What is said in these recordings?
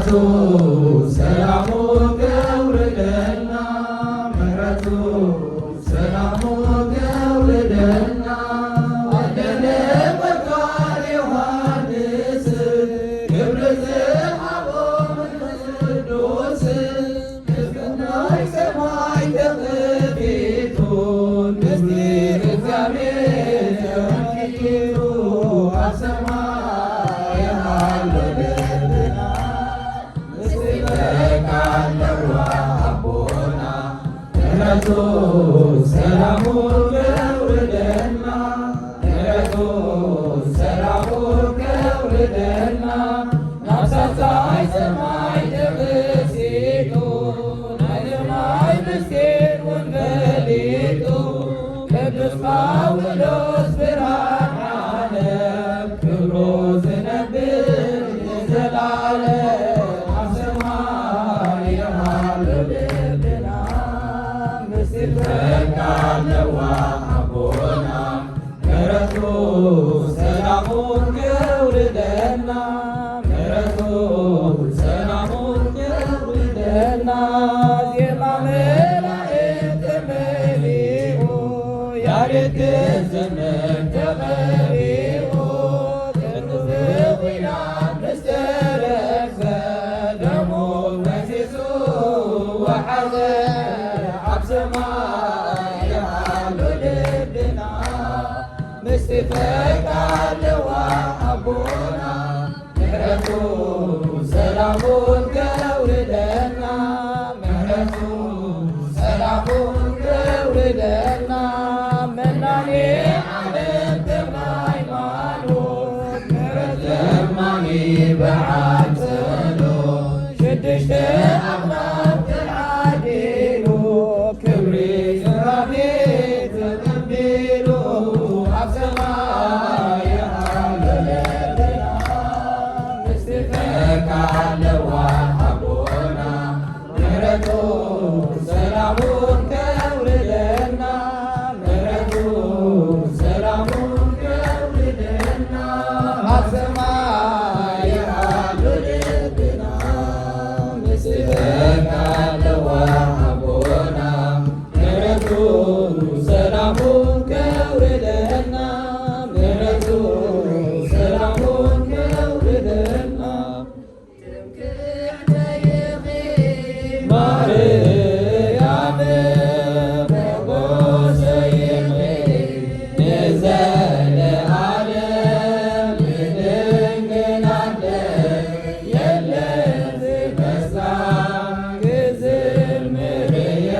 ምሕረቱ ሰላሙ ገብርደና ምሕረቱ ሰላሙ ገብርደና ወደነ መካር ዮሐንስ ግብረ ዘአቦ መንፈስ ቅዱስ ምስጋናይ ሰማይ ተከፊቱ ምስጢር እግዚአብሔር ተመልክቱ አሰማይ ሃሌሉያ ምስጢረ ቃለዋ አቦና ምሕረቱ ሰላሙ ገብርደና ምሕረቱ ሰላሙ ገብርደና ናብሳታይ ሰማይ ተብሲቱ ናይለማይ ምስጢር ወንጌሊቱ ቅዱስ ጳውሎስ ብርሃነ ዓለም ክብሮ ዝነብር ለዘላለም አሰማይ ሃሌሉያ ምስጢረ ቃለዋ አቦና ምሕረቱ ሰላሙ ገብርደና ምሕረቱ ሰላሙ ገብርደና ዜማ መላእክት ተመሊኡ ያሬድ ዘመን ተመሊኡ ቅዱስ ኪዳን ተስተረክበ ደሙ መሲሱ ወሐዘ አብ ሰማይ ሃሌሉያ ምስጢረ ቃለዋ አቦና ምሕረቱ ሰላሙ ገብርደና ምሕረቱ ሰላሙ ገብርደና መናኔ ዓለም ተማይማኖት ምሕረት ዘማኒ በዓል ጸሎት ሽድሽተ አኽላቅ ተዓዲሉ ክብሪ ዝራቤ ተቀቢሉ አብ ሰማይ ሃሌሉያ ምስጢረ ቃለዋ አቦና ምሕረቱ ሰላሙ ገብርደና ምሕረቱ ሰላሙ ገብርደና አብ ሰማይ ሃሌሉያ ምስጢረ ቃለዋ አቦና ምሕረቱ ሰላሙ ገብርደና ምሕረቱ ሰላሙ ገብርደና ማርያም ሞገሰ ይምሪ ለዘለዓለም ድንግል የለም ዝመስላ ግዝምርየ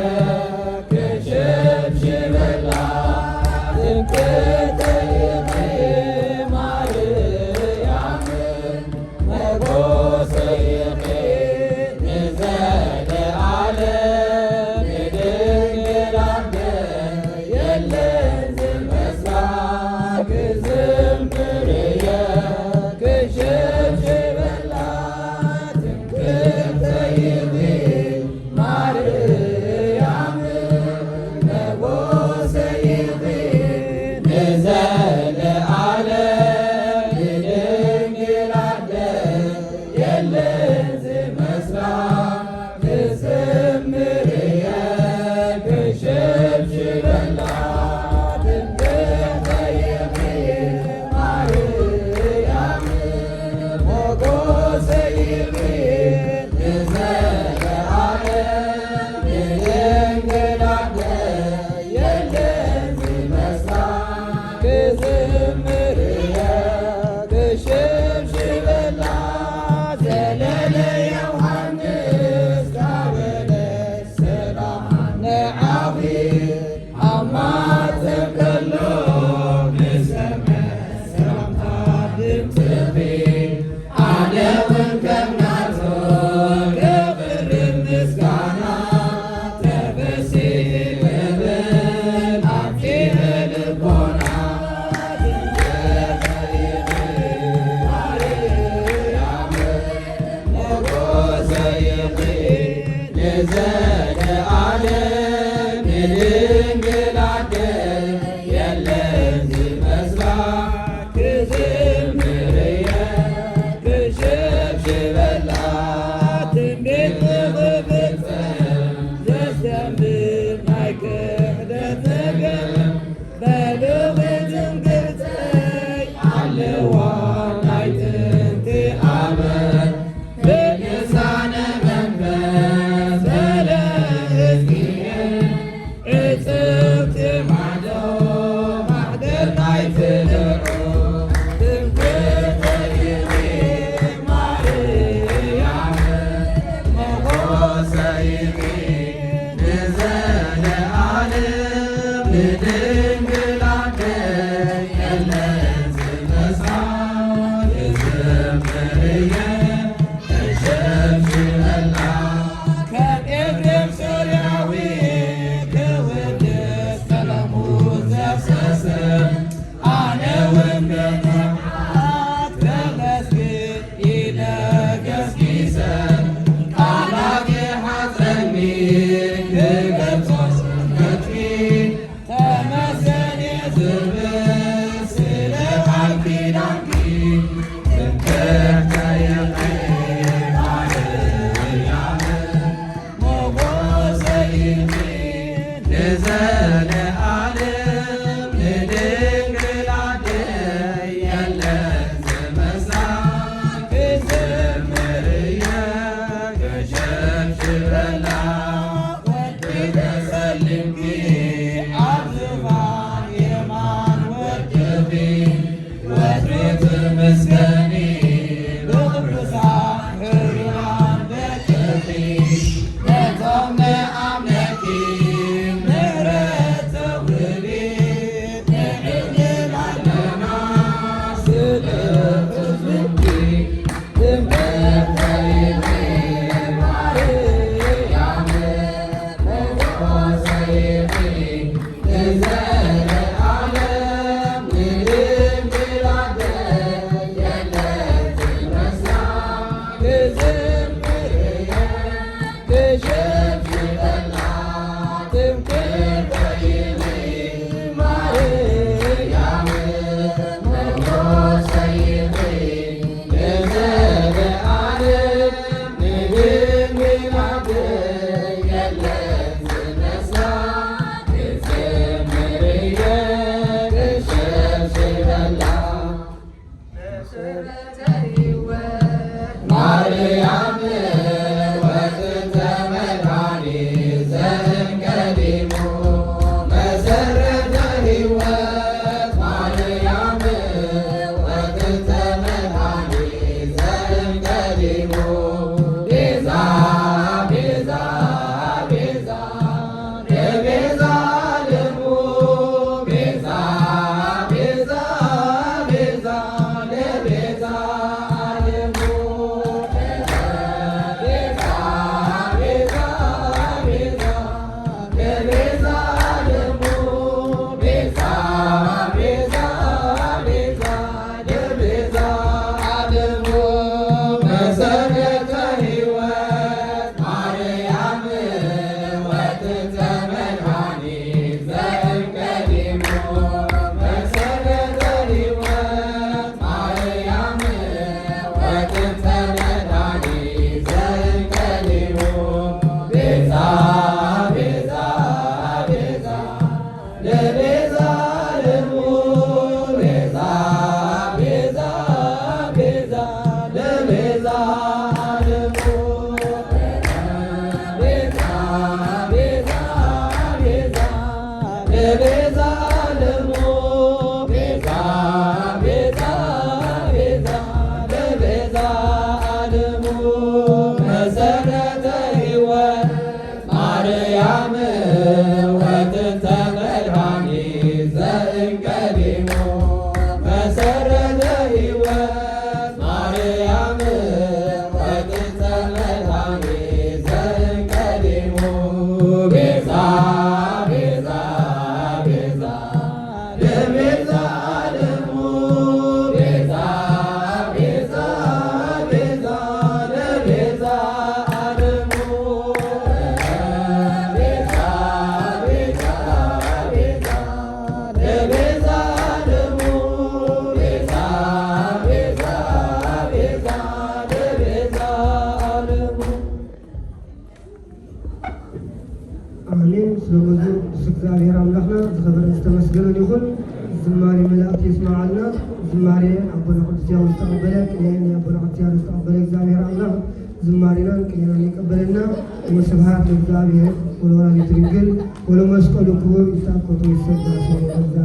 ክሽብሽበላ ድንግል ይምሪ ማርያም ሞገሰ ይምሪ ለዘለዓለም ድንግል የለም ዝመስላ ግዝምርየ ክሽብሽበላ ድንግል ይምሪ ማርያም ሞገሰ ይምሪ ለዘለዓለም ድንግል የለም ዝመስላ ግዝምርየ ክሽብሽበላ ድንግል ይምሪ ማርያም ሞገሰ ይምሪ ለዘለዓለም ድንግል የለም ዝመስላ ግዝምርየ ክሽብሽበላ ዘለለ ዮሐንስ ጋበለ ሰላም ነዓቢ አማተም ከሎ ንሰመ ሰላምታ ድምፅኺ ዓለምን ከምናቶ ገብር ምስጋና ተበሲል ብል አብኪነ ልቦና ድንግል ይምሪ ማርያም ሞገሰ ይምሪ ለዘለዓለም ድንግል የለም ዝመስላ ግዝምርየ ክሽብሽበላ ትንቢት ንኽፍጸም ዘስተንብር ናይ ክህደት ነገር በልብ ትምክህተይ ኣለዋ ናይ ጥንቲ ኣመን ብልሳነ መንፈስ በለ ሕዝቅኤል እጽብቲ ማዕዶ ማሕደር ናይ ትደርዑ ትምክህተይ ማርያም መኾሰይኒ ንዘለዓለም ንድንግል ኣደይ የለን ዝመስላ ንዘምርየ ተሸብሽበላ ከም ኤፍሬም ሶርያዊ ክውድስ ሰሎሙን ዘፍሰሰ ኣነ እውን በመብዓት ከመስግን ኢለ ገስጊሰ ቃላት ይሓፅረኒ ክገልጾ ስምረትኪ ተመስገን ዝብል ስለ ቃል ኪዳንኪ ትምክህተይ ማርያም መኾሰይኒ ንዘለዓለም ንድንግል ኣደይ የለን ዝመስላ ክዝምርየ ክሸብሽበላ ወዲ ተሰልምኪ ኣብ ዝባን የማን ወድኺ ወትሪ ትምስገኒ ብቅዱሳን ሕሩያን ደቅኺ ነቶም ንኣምነኪ ምሕረት ተውህቢ ንዕድል ኣለና ስለ ሕዝብኪ ትምክህተይ ማርያም መኾሰይኒ ንዘለዓለም ንድንግል ኣደይ የለን ዝመስላ ክዝምርየ ክሸብሽበላ ትምክህተይ ማርያም መኾሰይኒ ንዘለዓለም ንድንግል ኣደይ የለን ዝመስላ ክዝምርየ ክሸብሽበላ ማርያም ወጥንተ መድኃኒት ዘእምቀዲሙ መሰረተ ሕይወት ማርያም ወጥንተ መድኃኒት ዘእምቀዲሙ ቤዛ ቤዛ ቤዛ ለቤዛ ዓለሙ ቤዛ ቤዛ ቤዛ ለቤዛ ዓለሙ ቤዛ ቤዛ ቤዛ ለቤዛ ዓለሙ ቤዛ ቤዛ ቤዛ ለቤዛ ዓለሙ መሰረተ ሕይወት ማርያም ወጥንተ መድኃኒት ዘእምቀዲሙ መሰረተ ሕይወት ማርያም ወጥንተ መድኃኒት ዘእምቀዲሙ ቤዛ ቤዛ ቤዛ ለቤዛ ዓለሙ ቤዛ ቤዛ ቤዛ ለቤዛ ዓለሙ ቤዛ ቤዛ ቤዛ ለቤዛ ዓለሙ ቤዛ ቤዛ ቤዛ ለቤዛ ዓለሙ መሰረተ ሕይወት ማርያም ወጥንተ መድኃኒት ዘእምቀዲሙ መሰረተ ሕይወት ማርያም ወጥንተ መድኃኒት ዘእምቀዲሙ ቤዛ ቤዛ ቤዛ ለቤዛ ዓለሙ ቤዛ ቤዛ ቤዛ ለቤዛ ዓለሙ እግዚአብሔር አምላክና ዝኸበረ ዝተመስገነ ይኹን። ዝማሬ መላእክት ይስማዓልና። ዝማሬ አቡነ ቅዱስ ያሬድ ዝተቀበለ ቅኔን የአቡነ ቅዱስ ያሬድ ዝተቀበለ እግዚአብሔር አምላክ ዝማሬናን ቅኔናን ይቀበልና። ወስብሐት ለእግዚአብሔር ወለወላዲቱ ድንግል ወለመስቀሉ ክቡር ይትሐፈቱ ይሰግዳሉ።